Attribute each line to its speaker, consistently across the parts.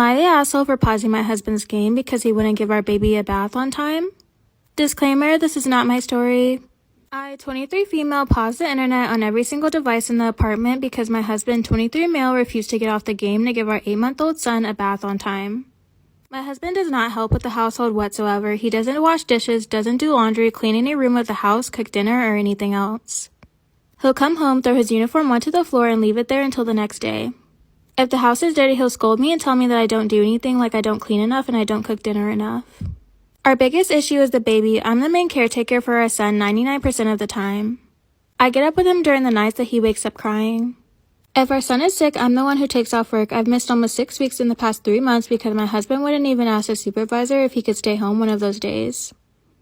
Speaker 1: Am I the asshole for pausing my husband's game because he wouldn't give our baby a bath on time? Disclaimer, this is not my story. I, 23 female, paused the internet on every single device in the apartment because my husband, 23 male, refused to get off the game to give our 8-month-old son a bath on time. My husband does not help with the household whatsoever. He doesn't wash dishes, doesn't do laundry, clean any room of the house, cook dinner, or anything else. He'll come home, throw his uniform onto the floor, and leave it there until the next day. If the house is dirty, he'll scold me and tell me that I don't do anything, like I don't clean enough and I don't cook dinner enough. Our biggest issue is the baby. I'm the main caretaker for our son 99% of the time. I get up with him during the nights that he wakes up crying. If our son is sick, I'm the one who takes off work. I've missed almost 6 weeks in the past 3 months because my husband wouldn't even ask his supervisor if he could stay home one of those days.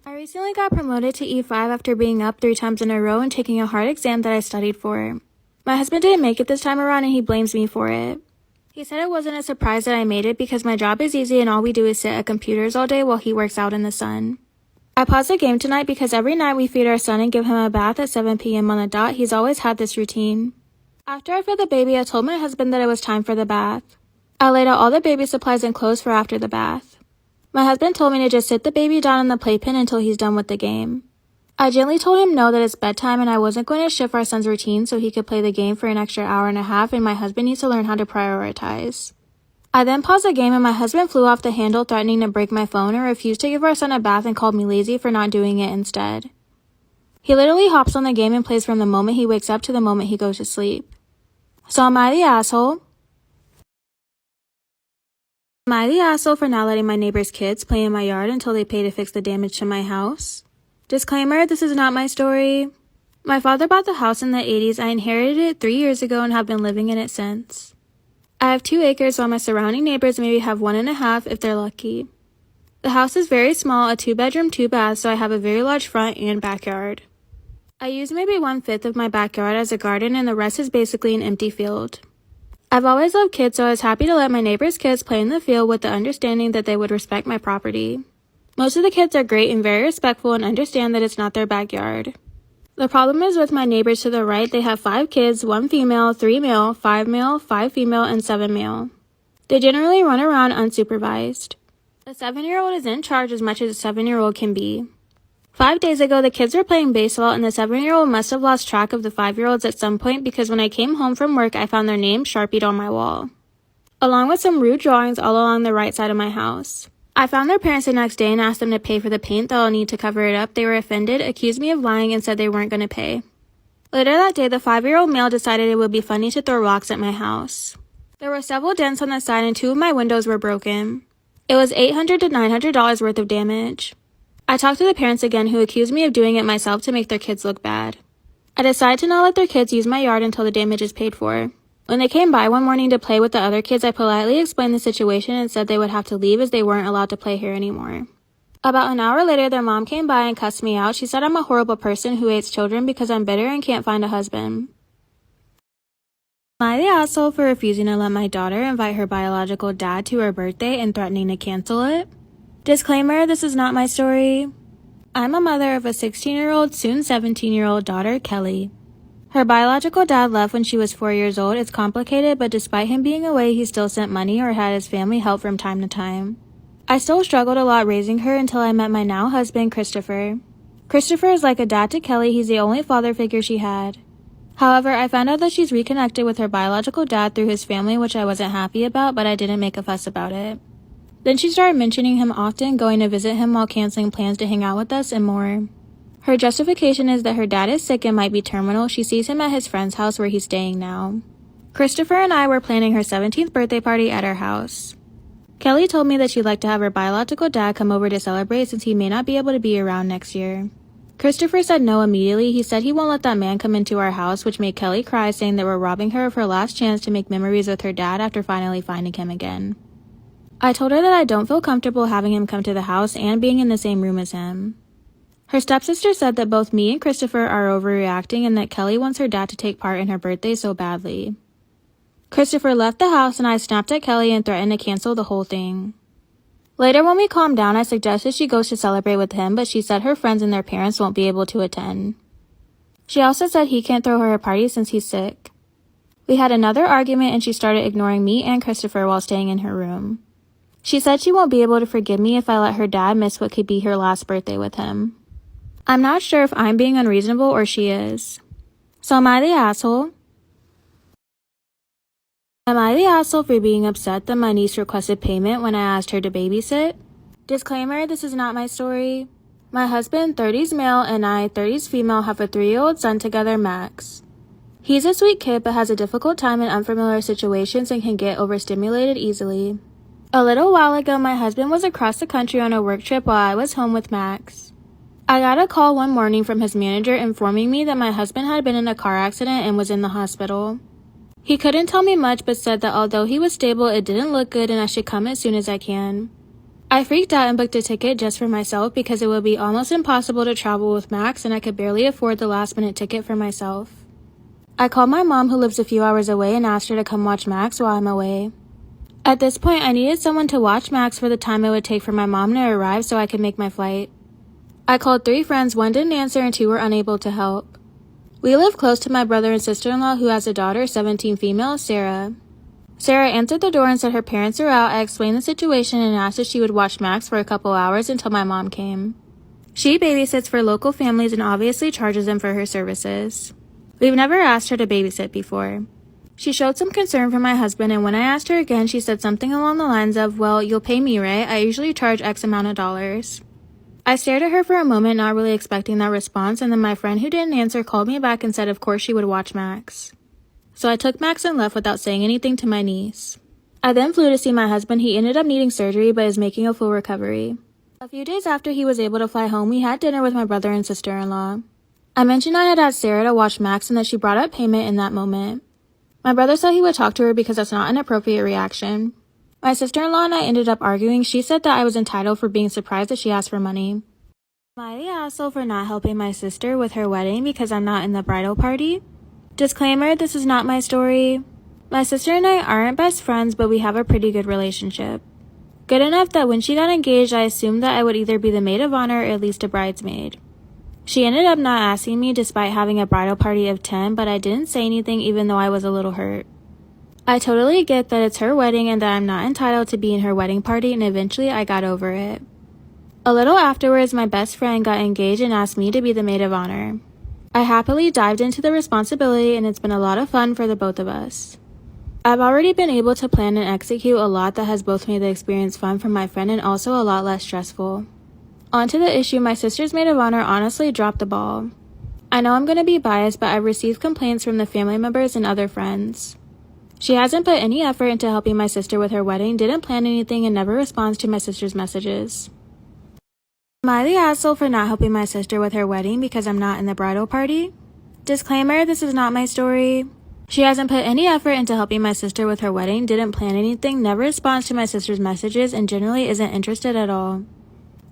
Speaker 1: I recently got promoted to E5 after being up 3 times in a row and taking a hard exam that I studied for. My husband didn't make it this time around and he blames me for it. He said it wasn't a surprise that I made it because my job is easy and all we do is sit at computers all day while he works out in the sun. I paused the game tonight because every night we feed our son and give him a bath at 7 p.m. on the dot. He's always had this routine. After I fed the baby, I told my husband that it was time for the bath. I laid out all the baby supplies and clothes for after the bath. My husband told me to just sit the baby down on the playpen until he's done with the game. I gently told him no, that it's bedtime and I wasn't going to shift our son's routine so he could play the game for an extra hour and a half, and my husband needs to learn how to prioritize. I then paused the game and my husband flew off the handle, threatening to break my phone, and refused to give our son a bath and called me lazy for not doing it instead. He literally hops on the game and plays from the moment he wakes up to the moment he goes to sleep. So am I the asshole? Am I the asshole for not letting my neighbor's kids play in my yard until they pay to fix the damage to my house? Disclaimer, this is not my story. My father bought the house in the 80s. I inherited it 3 years ago and have been living in it since. I have 2 acres while my surrounding neighbors maybe have 1.5 if they're lucky. The house is very small, a 2-bedroom, 2-bath, so I have a very large front and backyard. I use maybe 1/5 of my backyard as a garden and the rest is basically an empty field. I've always loved kids, so I was happy to let my neighbor's kids play in the field with the understanding that they would respect my property. Most of the kids are great and very respectful and understand that it's not their backyard. The problem is with my neighbors to the right. They have 5 kids, 1 female, 3 male, 5 male, 5 female, and 7 male. They generally run around unsupervised. The 7-year-old is in charge as much as a 7-year-old can be. 5 days ago, the kids were playing baseball and the 7-year-old must have lost track of the 5-year-olds at some point because when I came home from work, I found their names Sharpied on my wall, along with some rude drawings all along the right side of my house. I found their parents the next day and asked them to pay for the paint that I'll need to cover it up. They were offended, accused me of lying, and said they weren't going to pay. Later that day, the 5-year-old male decided it would be funny to throw rocks at my house. There were several dents on the side and 2 of my windows were broken. It was $800 to $900 worth of damage. I talked to the parents again, who accused me of doing it myself to make their kids look bad. I decided to not let their kids use my yard until the damage is paid for. When they came by one morning to play with the other kids, I politely explained the situation and said they would have to leave as they weren't allowed to play here anymore. About an hour later, their mom came by and cussed me out. She said I'm a horrible person who hates children because I'm bitter and can't find a husband. Am I the asshole for refusing to let my daughter invite her biological dad to her birthday and threatening to cancel it? Disclaimer, this is not my story. I'm a mother of a 16-year-old, soon 17-year-old daughter, Kelly. Her biological dad left when she was 4 years old. It's complicated, but despite him being away, he still sent money or had his family help from time to time. I still struggled a lot raising her until I met my now husband, Christopher. Christopher is like a dad to Kelly. He's the only father figure she had. However, I found out that she's reconnected with her biological dad through his family, which I wasn't happy about, but I didn't make a fuss about it. Then she started mentioning him often, going to visit him while canceling plans to hang out with us, and more. Her justification is that her dad is sick and might be terminal. She sees him at his friend's house where he's staying now. Christopher and I were planning her 17th birthday party at our house. Kelly told me that she'd like to have her biological dad come over to celebrate since he may not be able to be around next year. Christopher said no immediately. He said he won't let that man come into our house, which made Kelly cry, saying that we're robbing her of her last chance to make memories with her dad after finally finding him again. I told her that I don't feel comfortable having him come to the house and being in the same room as him. Her stepsister said that both me and Christopher are overreacting and that Kelly wants her dad to take part in her birthday so badly. Christopher left the house and I snapped at Kelly and threatened to cancel the whole thing. Later, when we calmed down, I suggested she goes to celebrate with him, but she said her friends and their parents won't be able to attend. She also said he can't throw her a party since he's sick. We had another argument and she started ignoring me and Christopher while staying in her room. She said she won't be able to forgive me if I let her dad miss what could be her last birthday with him. I'm not sure if I'm being unreasonable or she is. So am I the asshole? Am I the asshole for being upset that my niece requested payment when I asked her to babysit? Disclaimer, this is not my story. My husband, 30s male, and I, 30s female, have a 3-year-old son together, Max. He's a sweet kid but has a difficult time in unfamiliar situations and can get overstimulated easily. A little while ago, my husband was across the country on a work trip while I was home with Max. I got a call one morning from his manager informing me that my husband had been in a car accident and was in the hospital. He couldn't tell me much but said that although he was stable, it didn't look good and I should come as soon as I can. I freaked out and booked a ticket just for myself because it would be almost impossible to travel with Max and I could barely afford the last-minute ticket for myself. I called my mom, who lives a few hours away, and asked her to come watch Max while I'm away. At this point, I needed someone to watch Max for the time it would take for my mom to arrive so I could make my flight. I called 3 friends, 1 didn't answer and 2 were unable to help. We live close to my brother and sister-in-law who has a daughter, 17 female, Sarah. Sarah answered the door and said her parents are out. I explained the situation and asked if she would watch Max for a couple hours until my mom came. She babysits for local families and obviously charges them for her services. We've never asked her to babysit before. She showed some concern for my husband, and when I asked her again, she said something along the lines of, "Well, you'll pay me, right? I usually charge X amount of dollars." I stared at her for a moment, not really expecting that response, and then my friend who didn't answer called me back and said of course she would watch Max. So I took Max and left without saying anything to my niece. I then flew to see my husband. He ended up needing surgery but is making a full recovery. A few days after he was able to fly home, we had dinner with my brother and sister-in-law. I mentioned I had asked Sarah to watch Max and that she brought up payment in that moment. My brother said he would talk to her because that's not an appropriate reaction. My sister-in-law and I ended up arguing. She said that I was entitled for being surprised that she asked for money. Am I the asshole for not helping my sister with her wedding because I'm not in the bridal party? Disclaimer, this is not my story. My sister and I aren't best friends, but we have a pretty good relationship. Good enough that when she got engaged, I assumed that I would either be the maid of honor or at least a bridesmaid. She ended up not asking me despite having a bridal party of 10, but I didn't say anything even though I was a little hurt. I totally get that it's her wedding and that I'm not entitled to be in her wedding party, and eventually I got over it. A little afterwards, my best friend got engaged and asked me to be the maid of honor. I happily dived into the responsibility and it's been a lot of fun for the both of us. I've already been able to plan and execute a lot that has both made the experience fun for my friend and also a lot less stressful. On to the issue, my sister's maid of honor honestly dropped the ball. I know I'm going to be biased, but I've received complaints from the family members and other friends. She hasn't put any effort into helping my sister with her wedding, didn't plan anything, and never responds to my sister's messages. Am I the asshole for not helping my sister with her wedding because I'm not in the bridal party? Disclaimer, this is not my story. She hasn't put any effort into helping my sister with her wedding, didn't plan anything, never responds to my sister's messages, and generally isn't interested at all.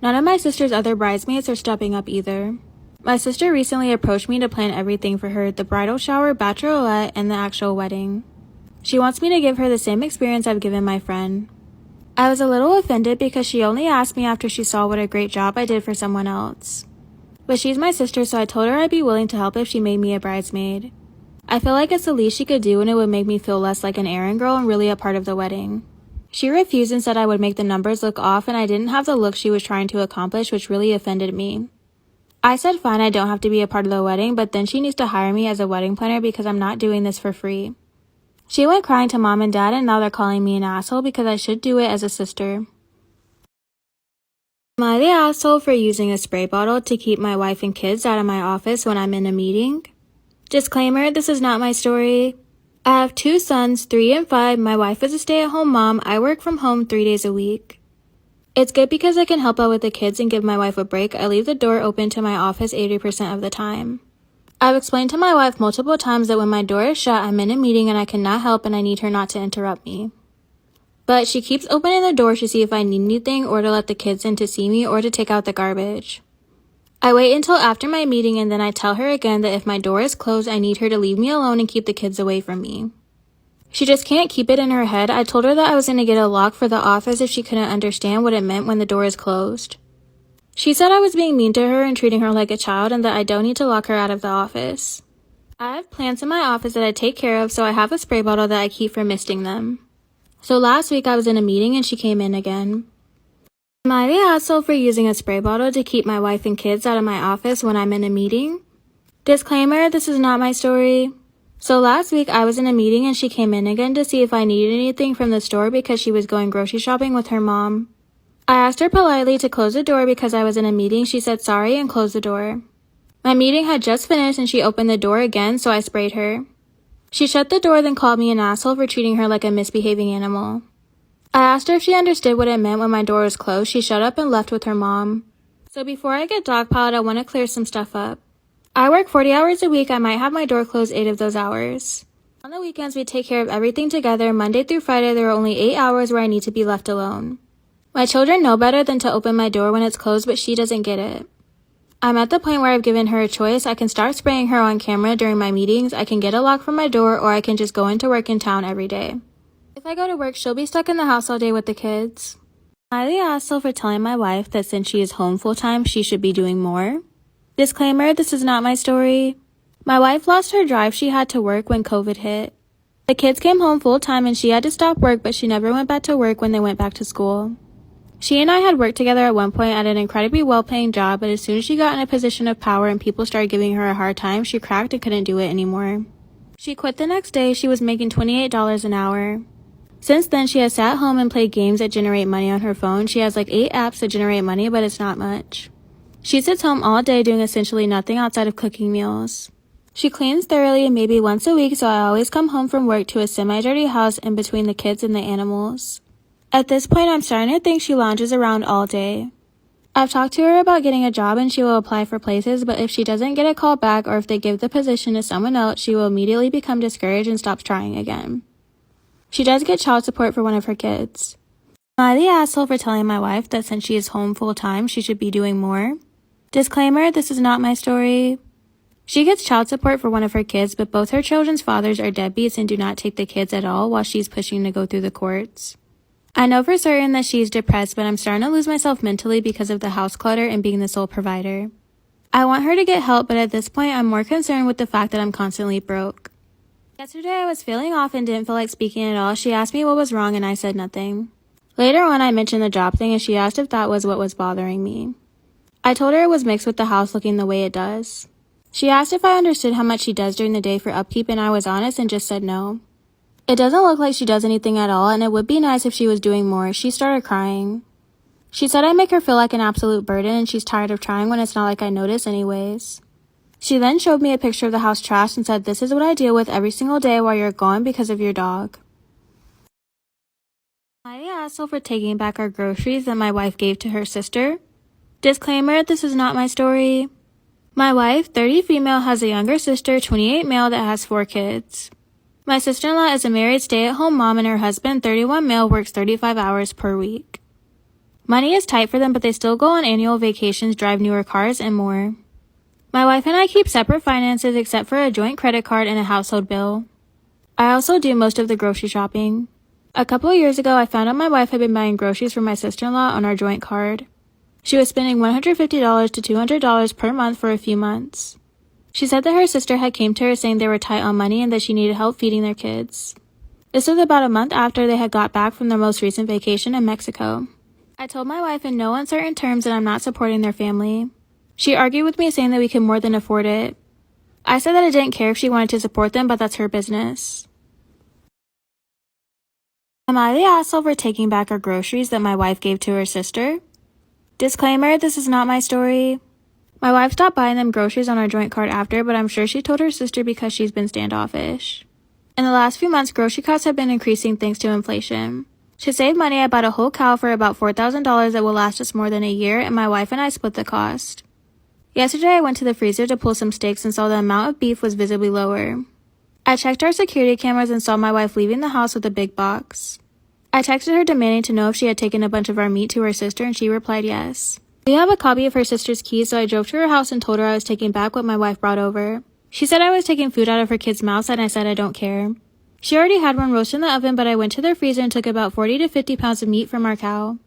Speaker 1: None of my sister's other bridesmaids are stepping up either. My sister recently approached me to plan everything for her, the bridal shower, bachelorette, and the actual wedding. She wants me to give her the same experience I've given my friend. I was a little offended because she only asked me after she saw what a great job I did for someone else. But she's my sister, so I told her I'd be willing to help if she made me a bridesmaid. I feel like it's the least she could do and it would make me feel less like an errand girl and really a part of the wedding. She refused and said I would make the numbers look off and I didn't have the look she was trying to accomplish, which really offended me. I said fine, I don't have to be a part of the wedding, but then she needs to hire me as a wedding planner because I'm not doing this for free. She went crying to mom and dad and now they're calling me an asshole because I should do it as a sister. Am I the asshole for using a spray bottle to keep my wife and kids out of my office when I'm in a meeting? Disclaimer, this is not my story. I have 2 sons, 3 and 5. My wife is a stay-at-home mom. I work from home 3 days a week. It's good because I can help out with the kids and give my wife a break. I leave the door open to my office 80% of the time. I've explained to my wife multiple times that when my door is shut, I'm in a meeting and I cannot help and I need her not to interrupt me. But she keeps opening the door to see if I need anything or to let the kids in to see me or to take out the garbage. I wait until after my meeting and then I tell her again that if my door is closed, I need her to leave me alone and keep the kids away from me. She just can't keep it in her head. I told her that I was going to get a lock for the office if she couldn't understand what it meant when the door is closed. She said I was being mean to her and treating her like a child and that I don't need to lock her out of the office. I have plants in my office that I take care of, so I have a spray bottle that I keep from misting them. So last week I was in a meeting and she came in again. Am I the asshole for using a spray bottle to keep my wife and kids out of my office when I'm in a meeting? Disclaimer, this is not my story. So last week I was in a meeting and she came in again to see if I needed anything from the store because she was going grocery shopping with her mom. I asked her politely to close the door because I was in a meeting. She said sorry and closed the door. My meeting had just finished and she opened the door again, so I sprayed her. She shut the door, then called me an asshole for treating her like a misbehaving animal. I asked her if she understood what it meant when my door was closed. She shut up and left with her mom. So before I get dogpiled, I want to clear some stuff up. I work 40 hours a week. I might have my door closed 8 of those hours. On the weekends, we take care of everything together. Monday through Friday, there are only 8 hours where I need to be left alone. My children know better than to open my door when it's closed, but she doesn't get it. I'm at the point where I've given her a choice. I can start spraying her on camera during my meetings, I can get a lock from my door, or I can just go into work in town every day. If I go to work, she'll be stuck in the house all day with the kids. Am I the asshole for telling my wife that since she is home full-time, she should be doing more? Disclaimer, this is not my story. My wife lost her drive she had to work when COVID hit. The kids came home full-time and she had to stop work, but she never went back to work when they went back to school. She and I had worked together at one point at an incredibly well-paying job, but as soon as she got in a position of power and people started giving her a hard time, she cracked and couldn't do it anymore. She quit the next day. She was making $28 an hour. Since then, she has sat home and played games that generate money on her phone. She has like 8 apps that generate money, but it's not much. She sits home all day doing essentially nothing outside of cooking meals. She cleans thoroughly maybe once a week, so I always come home from work to a semi-dirty house in between the kids and the animals. At this point, I'm starting to think she lounges around all day. I've talked to her about getting a job and she will apply for places, but if she doesn't get a call back or if they give the position to someone else, she will immediately become discouraged and stops trying again. She does get child support for one of her kids. Am I the asshole for telling my wife that since she is home full-time, she should be doing more? Disclaimer, this is not my story. She gets child support for one of her kids, but both her children's fathers are deadbeats and do not take the kids at all while she's pushing to go through the courts. I know for certain that she's depressed, but I'm starting to lose myself mentally because of the house clutter and being the sole provider. I want her to get help, but at this point, I'm more concerned with the fact that I'm constantly broke. Yesterday, I was feeling off and didn't feel like speaking at all. She asked me what was wrong and I said nothing. Later on, I mentioned the job thing and she asked if that was what was bothering me. I told her it was mixed with the house looking the way it does. She asked if I understood how much she does during the day for upkeep and I was honest and just said no. It doesn't look like she does anything at all and it would be nice if she was doing more. She started crying. She said I make her feel like an absolute burden and she's tired of trying when it's not like I notice anyways. She then showed me a picture of the house trash and said this is what I deal with every single day while you're gone because of your dog. Am I the asshole for taking back our groceries that my wife gave to her sister? Disclaimer, this is not my story. My wife, 30 female, has a younger sister, 28 male, that has 4 kids. My sister-in-law is a married stay-at-home mom and her husband, 31 male, works 35 hours per week. Money is tight for them, but they still go on annual vacations, drive newer cars, and more. My wife and I keep separate finances except for a joint credit card and a household bill. I also do most of the grocery shopping. A couple of years ago, I found out my wife had been buying groceries for my sister-in-law on our joint card. She was spending $150 to $200 per month for a few months. She said that her sister had came to her saying they were tight on money and that she needed help feeding their kids. This was about a month after they had got back from their most recent vacation in Mexico. I told my wife in no uncertain terms that I'm not supporting their family. She argued with me saying that we could more than afford it. I said that I didn't care if she wanted to support them, but that's her business. Am I the asshole for taking back our groceries that my wife gave to her sister? Disclaimer, this is not my story. My wife stopped buying them groceries on our joint card after, but I'm sure she told her sister because she's been standoffish. In the last few months, grocery costs have been increasing thanks to inflation. To save money, I bought a whole cow for about $4,000 that will last us more than a year, and my wife and I split the cost. Yesterday, I went to the freezer to pull some steaks and saw the amount of beef was visibly lower. I checked our security cameras and saw my wife leaving the house with a big box. I texted her demanding to know if she had taken a bunch of our meat to her sister, and she replied yes. We have a copy of her sister's keys, so I drove to her house and told her I was taking back what my wife brought over. She said I was taking food out of her kids' mouths, and I said I don't care. She already had one roast in the oven, but I went to their freezer and took about 40 to 50 pounds of meat from our cow.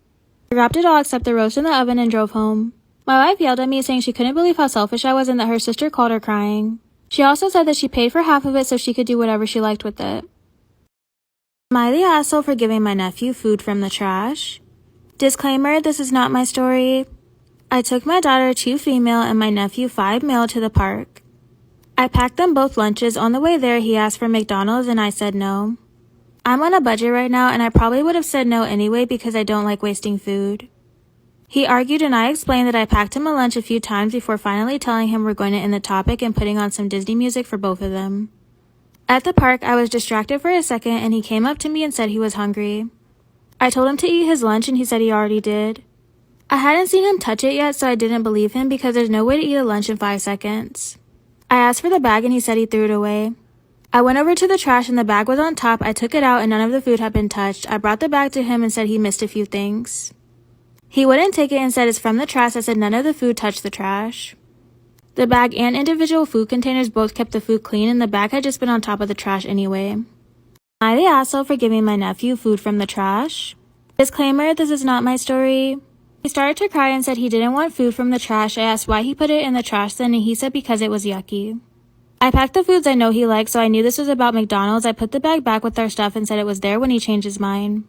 Speaker 1: I grabbed it all except the roast in the oven and drove home. My wife yelled at me saying she couldn't believe how selfish I was and that her sister called her crying. She also said that she paid for half of it so she could do whatever she liked with it. Am I the asshole for giving my nephew food from the trash? Disclaimer, this is not my story. I took my daughter, 2 female, and my nephew, 5 male, to the park. I packed them both lunches. On the way there, he asked for McDonald's and I said no. I'm on a budget right now and I probably would have said no anyway because I don't like wasting food. He argued and I explained that I packed him a lunch a few times before finally telling him we're going to end the topic and putting on some Disney music for both of them. At the park, I was distracted for a second and he came up to me and said he was hungry. I told him to eat his lunch and he said he already did. I hadn't seen him touch it yet, so I didn't believe him because there's no way to eat a lunch in 5 seconds. I asked for the bag and he said he threw it away. I went over to the trash and the bag was on top. I took it out and none of the food had been touched. I brought the bag to him and said he missed a few things. He wouldn't take it and said it's from the trash. I said none of the food touched the trash. The bag and individual food containers both kept the food clean and the bag had just been on top of the trash anyway. Am I the asshole for giving my nephew food from the trash? Disclaimer, this is not my story. He started to cry and said he didn't want food from the trash. I asked why he put it in the trash then and he said because it was yucky. I packed the foods I know he likes, so I knew this was about McDonald's. I put the bag back with our stuff and said it was there when he changed his mind.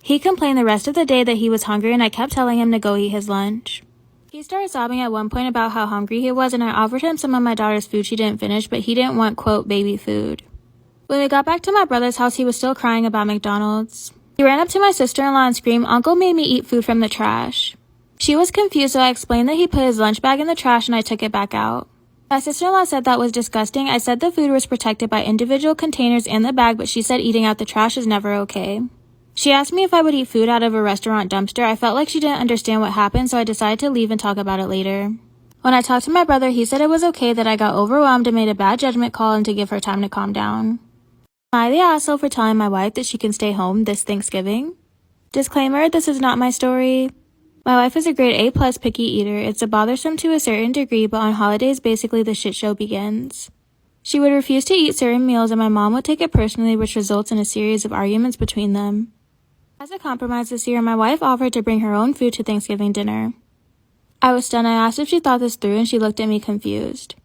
Speaker 1: He complained the rest of the day that he was hungry and I kept telling him to go eat his lunch. He started sobbing at one point about how hungry he was and I offered him some of my daughter's food she didn't finish, but he didn't want, quote, baby food. When we got back to my brother's house, he was still crying about McDonald's. He ran up to my sister-in-law and screamed, "Uncle made me eat food from the trash." She was confused, so I explained that he put his lunch bag in the trash and I took it back out. My sister-in-law said that was disgusting. I said the food was protected by individual containers and the bag, but she said eating out the trash is never okay. She asked me if I would eat food out of a restaurant dumpster. I felt like she didn't understand what happened, so I decided to leave and talk about it later. When I talked to my brother, he said it was okay that I got overwhelmed and made a bad judgment call and to give her time to calm down. Am I the asshole for telling my wife that she can stay home this Thanksgiving? Disclaimer, this is not my story. My wife is a grade A+ picky eater. It's a bothersome to a certain degree, but on holidays basically the shit show begins. She would refuse to eat certain meals and my mom would take it personally, which results in a series of arguments between them. As a compromise this year, my wife offered to bring her own food to Thanksgiving dinner. I was stunned. I asked if she thought this through and she looked at me confused.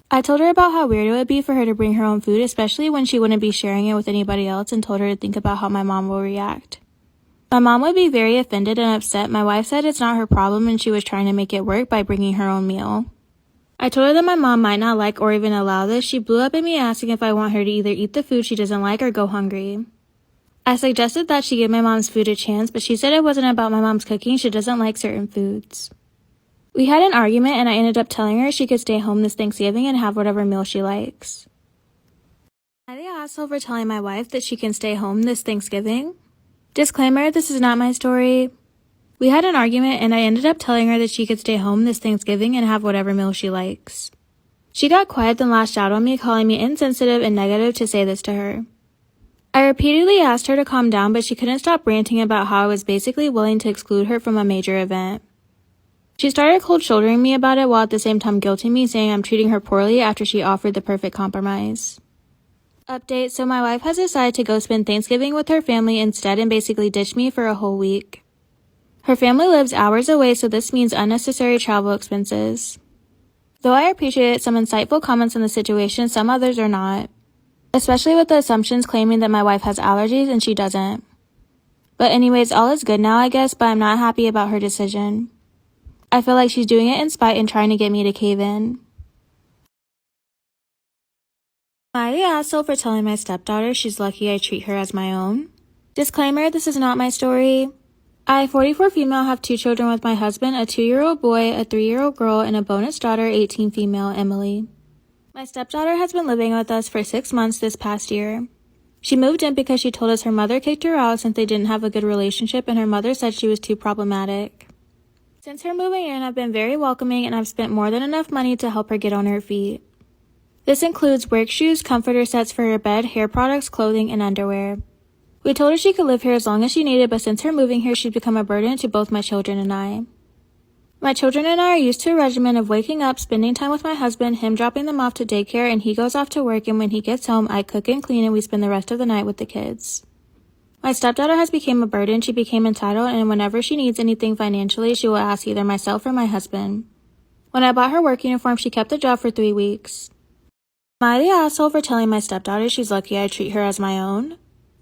Speaker 1: I told her about how weird it would be for her to bring her own food, especially when she wouldn't be sharing it with anybody else, and told her to think about how my mom will react. My mom would be very offended and upset. My wife said it's not her problem and she was trying to make it work by bringing her own meal. I told her that my mom might not like or even allow this. She blew up at me asking if I want her to either eat the food she doesn't like or go hungry. I suggested that she give my mom's food a chance, but she said it wasn't about my mom's cooking. She doesn't like certain foods. We had an argument and I ended up telling her she could stay home this Thanksgiving and have whatever meal she likes. Am I the asshole for telling my wife that she can stay home this Thanksgiving? Disclaimer, this is not my story. We had an argument and I ended up telling her that she could stay home this Thanksgiving and have whatever meal she likes. She got quiet then lashed out on me, calling me insensitive and negative to say this to her. I repeatedly asked her to calm down, but she couldn't stop ranting about how I was basically willing to exclude her from a major event. She started cold shouldering me about it while at the same time guilting me, saying I'm treating her poorly after she offered the perfect compromise. Update, so my wife has decided to go spend Thanksgiving with her family instead and basically ditch me for a whole week. Her family lives hours away, so this means unnecessary travel expenses. Though I appreciate some insightful comments on the situation, some others are not. Especially with the assumptions claiming that my wife has allergies and she doesn't. But anyways, all is good now I guess, but I'm not happy about her decision. I feel like she's doing it in spite and trying to get me to cave in. Am I the asshole for telling my stepdaughter she's lucky I treat her as my own? Disclaimer, this is not my story. I, 44 female, have 2 children with my husband, a 2-year-old boy, a 3-year-old girl, and a bonus daughter, 18 female, Emily. My stepdaughter has been living with us for 6 months this past year. She moved in because she told us her mother kicked her out since they didn't have a good relationship and her mother said she was too problematic. Since her moving in, I've been very welcoming and I've spent more than enough money to help her get on her feet. This includes work shoes, comforter sets for her bed, hair products, clothing, and underwear. We told her she could live here as long as she needed, but since her moving here, she's become a burden to both my children and I. My children and I are used to a regimen of waking up, spending time with my husband, him dropping them off to daycare, and he goes off to work, and when he gets home, I cook and clean and we spend the rest of the night with the kids. My stepdaughter has become a burden. She became entitled, and whenever she needs anything financially, she will ask either myself or my husband. When I bought her work uniform, she kept the job for 3 weeks. Am I the asshole for telling my stepdaughter she's lucky I treat her as my own?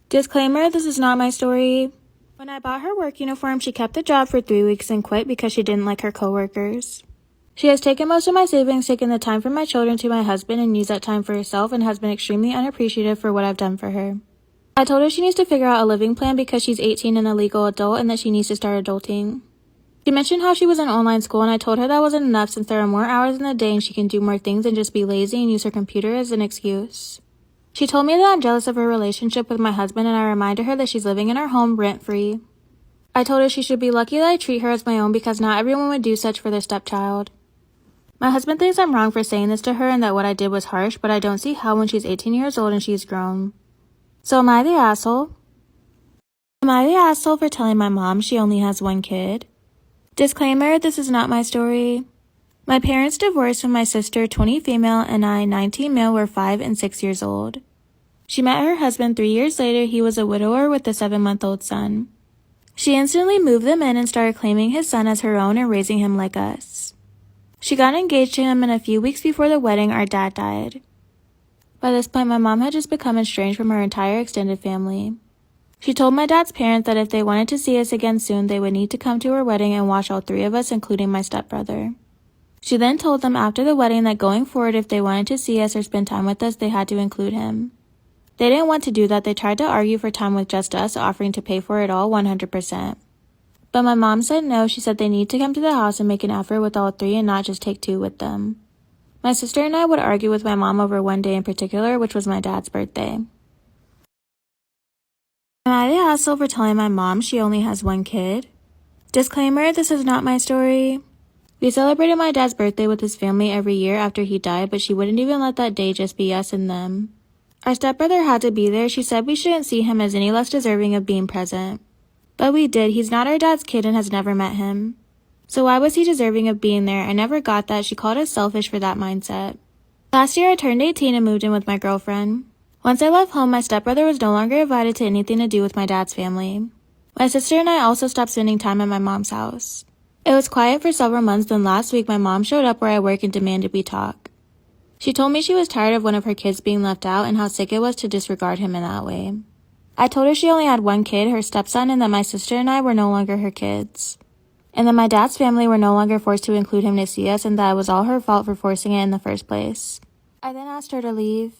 Speaker 1: Disclaimer, this is not my story. When I bought her work uniform, she kept the job for 3 weeks and quit because she didn't like her coworkers. She has taken most of my savings, taken the time from my children to my husband, and used that time for herself, and has been extremely unappreciative for what I've done for her. I told her she needs to figure out a living plan because she's 18 and a legal adult, and that she needs to start adulting. She mentioned how she was in online school, and I told her that wasn't enough since there are more hours in the day and she can do more things than just be lazy and use her computer as an excuse. She told me that I'm jealous of her relationship with my husband, and I reminded her that she's living in our home rent-free. I told her she should be lucky that I treat her as my own because not everyone would do such for their stepchild. My husband thinks I'm wrong for saying this to her and that what I did was harsh, but I don't see how when she's 18 years old and she's grown. So am I the asshole? Am I the asshole for telling my mom she only has one kid? Disclaimer, this is not my story. My parents divorced when my sister, 20 female, and I, 19 male, were 5 and 6 years old. She met her husband 3 years later. He was a widower with a 7-month-old son. She instantly moved them in and started claiming his son as her own and raising him like us. She got engaged to him, and a few weeks before the wedding, our dad died. By this point, my mom had just become estranged from her entire extended family. She told my dad's parents that if they wanted to see us again soon, they would need to come to her wedding and watch all 3 of us, including my stepbrother. She then told them after the wedding that going forward, if they wanted to see us or spend time with us, they had to include him. They didn't want to do that. They tried to argue for time with just us, offering to pay for it all 100%. But my mom said no. She said they need to come to the house and make an effort with all 3 and not just take 2 with them. My sister and I would argue with my mom over one day in particular, which was my dad's birthday. Am I the asshole for telling my mom she only has one kid? Disclaimer, this is not my story. We celebrated my dad's birthday with his family every year after he died, but she wouldn't even let that day just be us and them. Our stepbrother had to be there. She said we shouldn't see him as any less deserving of being present. But we did. He's not our dad's kid and has never met him. So why was he deserving of being there? I never got that. She called us selfish for that mindset. Last year I turned 18 and moved in with my girlfriend. Once I left home, my stepbrother was no longer invited to anything to do with my dad's family. My sister and I also stopped spending time at my mom's house. It was quiet for several months, then last week my mom showed up where I work and demanded we talk. She told me she was tired of one of her kids being left out and how sick it was to disregard him in that way. I told her she only had one kid, her stepson, and that my sister and I were no longer her kids. And that my dad's family were no longer forced to include him to see us, and that it was all her fault for forcing it in the first place. I then asked her to leave.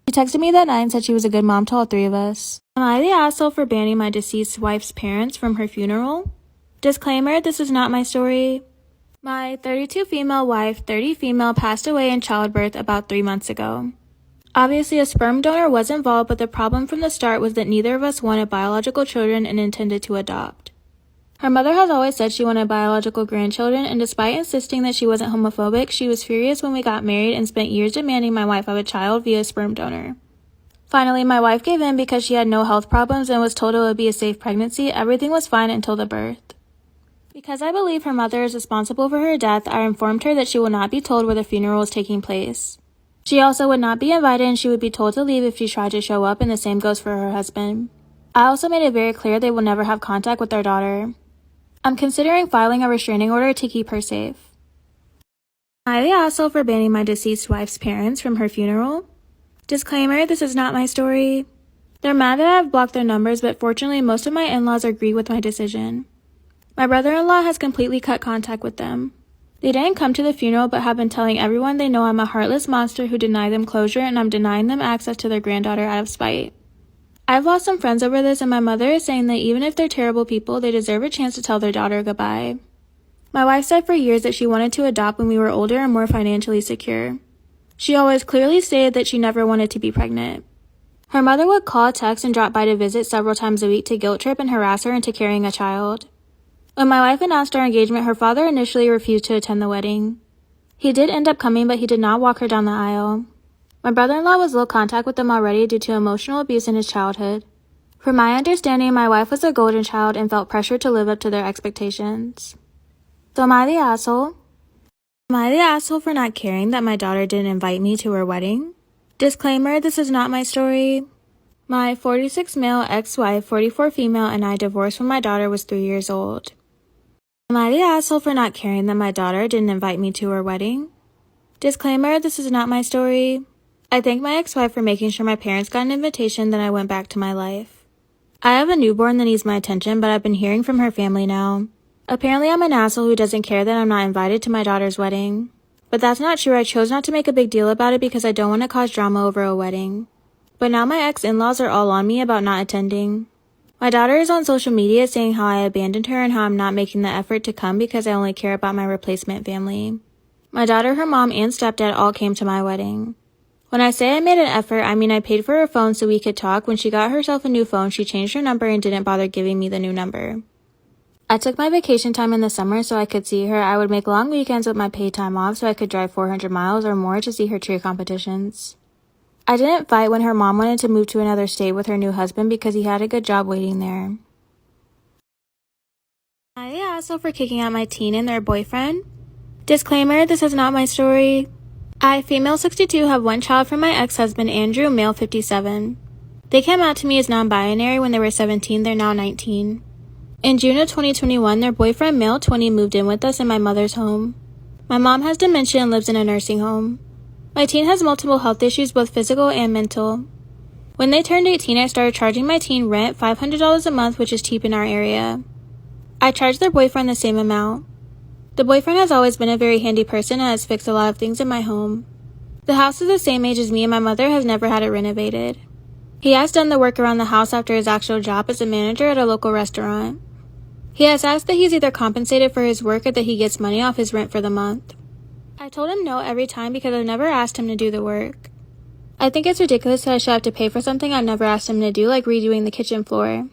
Speaker 1: She texted me that night and said she was a good mom to all 3 of us. Am I the asshole for banning my deceased wife's parents from her funeral? Disclaimer, this is not my story. My 32 female wife, 30 female, passed away in childbirth about 3 months ago. Obviously, a sperm donor was involved, but the problem from the start was that neither of us wanted biological children and intended to adopt. Her mother has always said she wanted biological grandchildren, and despite insisting that she wasn't homophobic, she was furious when we got married and spent years demanding my wife have a child via sperm donor. Finally, my wife gave in because she had no health problems and was told it would be a safe pregnancy. Everything was fine until the birth. Because I believe her mother is responsible for her death, I informed her that she will not be told where the funeral was taking place. She also would not be invited, and she would be told to leave if she tried to show up, and the same goes for her husband. I also made it very clear they will never have contact with their daughter. I'm considering filing a restraining order to keep her safe. Am I the asshole for banning my deceased wife's parents from her funeral? Disclaimer, this is not my story. They're mad that I've blocked their numbers, but fortunately most of my in-laws agree with my decision. My brother-in-law has completely cut contact with them. They didn't come to the funeral, but have been telling everyone they know I'm a heartless monster who denied them closure, and I'm denying them access to their granddaughter out of spite. I've lost some friends over this, and my mother is saying that even if they're terrible people, they deserve a chance to tell their daughter goodbye. My wife said for years that she wanted to adopt when we were older and more financially secure. She always clearly stated that she never wanted to be pregnant. Her mother would call, text, and drop by to visit several times a week to guilt trip and harass her into carrying a child. When my wife announced our engagement, her father initially refused to attend the wedding. He did end up coming, but he did not walk her down the aisle. My brother-in-law was low contact with them already due to emotional abuse in his childhood. From my understanding, my wife was a golden child and felt pressured to live up to their expectations. So am I the asshole? Am I the asshole for not caring that my daughter didn't invite me to her wedding? Disclaimer, this is not my story. My 46 male ex-wife, 44 female, and I divorced when my daughter was 3 years old. Am I the asshole for not caring that my daughter didn't invite me to her wedding? Disclaimer, this is not my story. I thank my ex-wife for making sure my parents got an invitation, then I went back to my life. I have a newborn that needs my attention, but I've been hearing from her family now. Apparently I'm an asshole who doesn't care that I'm not invited to my daughter's wedding. But that's not true. I chose not to make a big deal about it because I don't want to cause drama over a wedding. But now my ex-in-laws are all on me about not attending. My daughter is on social media saying how I abandoned her and how I'm not making the effort to come because I only care about my replacement family. My daughter, her mom, and stepdad all came to my wedding. When I say I made an effort, I mean I paid for her phone so we could talk. When she got herself a new phone, she changed her number and didn't bother giving me the new number. I took my vacation time in the summer so I could see her. I would make long weekends with my paid time off so I could drive 400 miles or more to see her cheer competitions. I didn't fight when her mom wanted to move to another state with her new husband because he had a good job waiting there. I asshole for kicking out my teen and their boyfriend. Disclaimer, this is not my story. I, female 62, have one child from my ex-husband, Andrew, male 57. They came out to me as non-binary when they were 17, they're now 19. In June of 2021, their boyfriend, male 20, moved in with us in my mother's home. My mom has dementia and lives in a nursing home. My teen has multiple health issues, both physical and mental. When they turned 18, I started charging my teen rent, $500 a month, which is cheap in our area. I charged their boyfriend the same amount. The boyfriend has always been a very handy person and has fixed a lot of things in my home. The house is the same age as me and my mother has never had it renovated. He has done the work around the house after his actual job as a manager at a local restaurant. He has asked that he's either compensated for his work or that he gets money off his rent for the month. I told him no every time because I've never asked him to do the work. I think it's ridiculous that I should have to pay for something I've never asked him to do, like redoing the kitchen floor. Am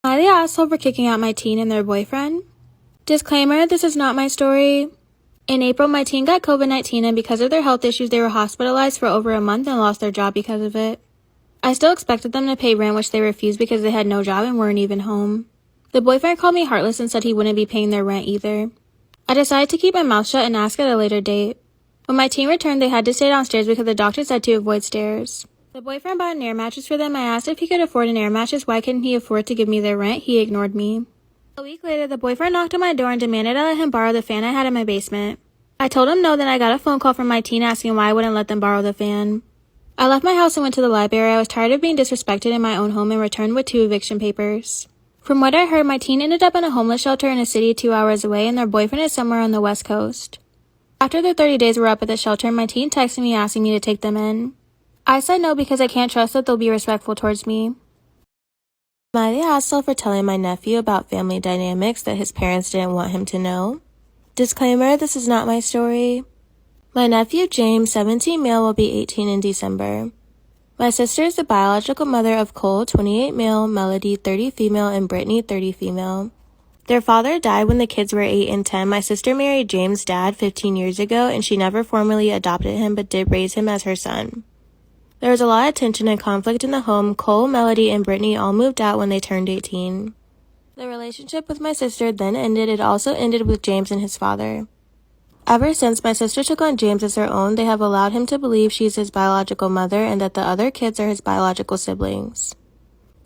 Speaker 1: I the asshole for kicking out my teen and their boyfriend? Disclaimer, this is not my story. In April, my teen got COVID-19 and because of their health issues, they were hospitalized for over a month and lost their job because of it. I still expected them to pay rent, which they refused because they had no job and weren't even home. The boyfriend called me heartless and said he wouldn't be paying their rent either. I decided to keep my mouth shut and ask at a later date. When my teen returned, they had to stay downstairs because the doctor said to avoid stairs. The boyfriend bought an air mattress for them. I asked if he could afford an air mattress, why couldn't he afford to give me their rent? He ignored me. A week later, the boyfriend knocked on my door and demanded I let him borrow the fan I had in my basement. I told him no, then I got a phone call from my teen asking why I wouldn't let them borrow the fan. I left my house and went to the library. I was tired of being disrespected in my own home and returned with 2 eviction papers. From what I heard, my teen ended up in a homeless shelter in a city 2 hours away and their boyfriend is somewhere on the West Coast. After the 30 days were up at the shelter, my teen texted me asking me to take them in. I said no because I can't trust that they'll be respectful towards me. Am I the asshole for telling my nephew about family dynamics that his parents didn't want him to know? Disclaimer, this is not my story. My nephew James, 17 male, will be 18 in December. My sister is the biological mother of Cole, 28 male, Melody, 30 female, and Brittany, 30 female. Their father died when the kids were 8 and 10. My sister married James' dad 15 years ago, and she never formally adopted him but did raise him as her son. There was a lot of tension and conflict in the home. Cole, Melody, and Brittany all moved out when they turned 18. The relationship with my sister then ended. It also ended with James and his father. Ever since my sister took on James as her own, they have allowed him to believe she's his biological mother and that the other kids are his biological siblings.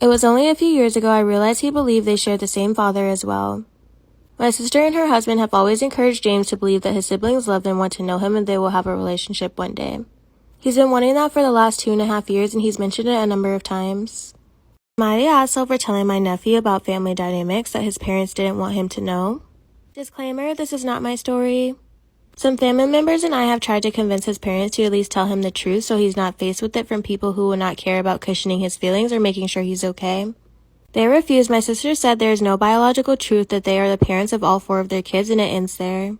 Speaker 1: It was only a few years ago I realized he believed they shared the same father as well. My sister and her husband have always encouraged James to believe that his siblings love and want to know him and they will have a relationship one day. He's been wanting that for the last 2.5 years and he's mentioned it a number of times. Am I the asshole for telling my nephew about family dynamics that his parents didn't want him to know? Disclaimer, this is not my story. Some family members and I have tried to convince his parents to at least tell him the truth so he's not faced with it from people who will not care about cushioning his feelings or making sure he's okay. They refused. My sister said there is no biological truth, that they are the parents of all 4 of their kids and it ends there.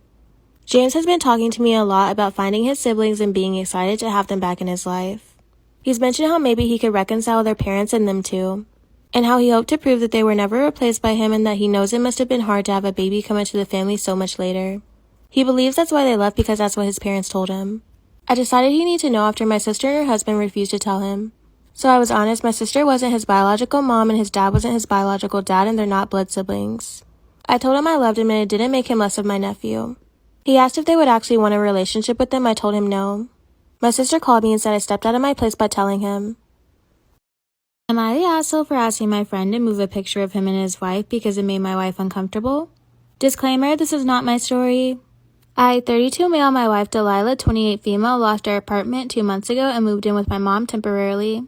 Speaker 1: James has been talking to me a lot about finding his siblings and being excited to have them back in his life. He's mentioned how maybe he could reconcile their parents and them too, and how he hoped to prove that they were never replaced by him and that he knows it must have been hard to have a baby come into the family so much later. He believes that's why they left because that's what his parents told him. I decided he needed to know after my sister and her husband refused to tell him. So I was honest, my sister wasn't his biological mom and his dad wasn't his biological dad and they're not blood siblings. I told him I loved him and it didn't make him less of my nephew. He asked if they would actually want a relationship with them. I told him no. My sister called me and said I stepped out of my place by telling him. Am I the asshole for asking my friend to move a picture of him and his wife because it made my wife uncomfortable? Disclaimer, this is not my story. I, 32 male, my wife Delilah, 28 female, lost our apartment 2 months ago and moved in with my mom temporarily.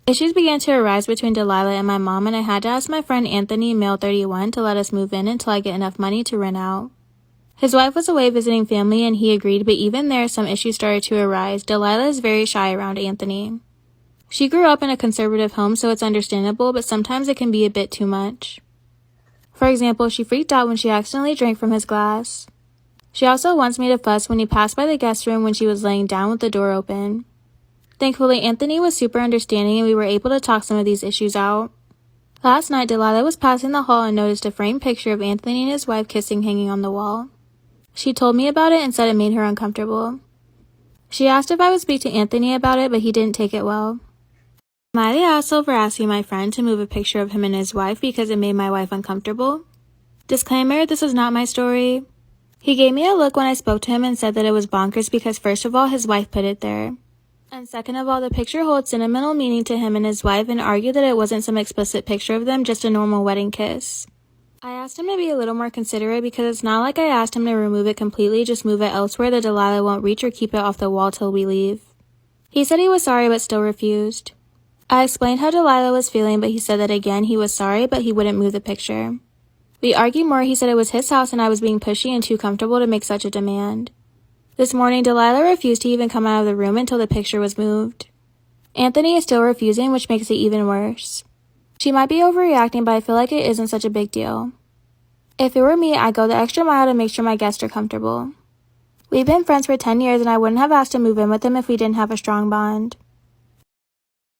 Speaker 1: Issues began to arise between Delilah and my mom, and I had to ask my friend Anthony, male 31, to let us move in until I get enough money to rent out. His wife was away visiting family and he agreed, but even there, some issues started to arise. Delilah is very shy around Anthony. She grew up in a conservative home, so it's understandable, but sometimes it can be a bit too much. For example, she freaked out when she accidentally drank from his glass. She also once made a fuss when he passed by the guest room when she was laying down with the door open. Thankfully, Anthony was super understanding and we were able to talk some of these issues out. Last night, Delilah was passing the hall and noticed a framed picture of Anthony and his wife kissing hanging on the wall. She told me about it and said it made her uncomfortable. She asked if I would speak to Anthony about it, but he didn't take it well. Am I the asshole for asking my friend to move a picture of him and his wife because it made my wife uncomfortable? Disclaimer, this is not my story. He gave me a look when I spoke to him and said that it was bonkers because first of all, his wife put it there. And second of all, the picture holds sentimental meaning to him and his wife and argued that it wasn't some explicit picture of them, just a normal wedding kiss. I asked him to be a little more considerate because it's not like I asked him to remove it completely, just move it elsewhere that Delilah won't reach or keep it off the wall till we leave. He said he was sorry but still refused. I explained how Delilah was feeling, but he said that again he was sorry but he wouldn't move the picture. We argued more. He said it was his house and I was being pushy and too comfortable to make such a demand. This morning, Delilah refused to even come out of the room until the picture was moved. Anthony is still refusing, which makes it even worse. She might be overreacting, but I feel like it isn't such a big deal. If it were me, I'd go the extra mile to make sure my guests are comfortable. We've been friends for 10 years and I wouldn't have asked to move in with him if we didn't have a strong bond.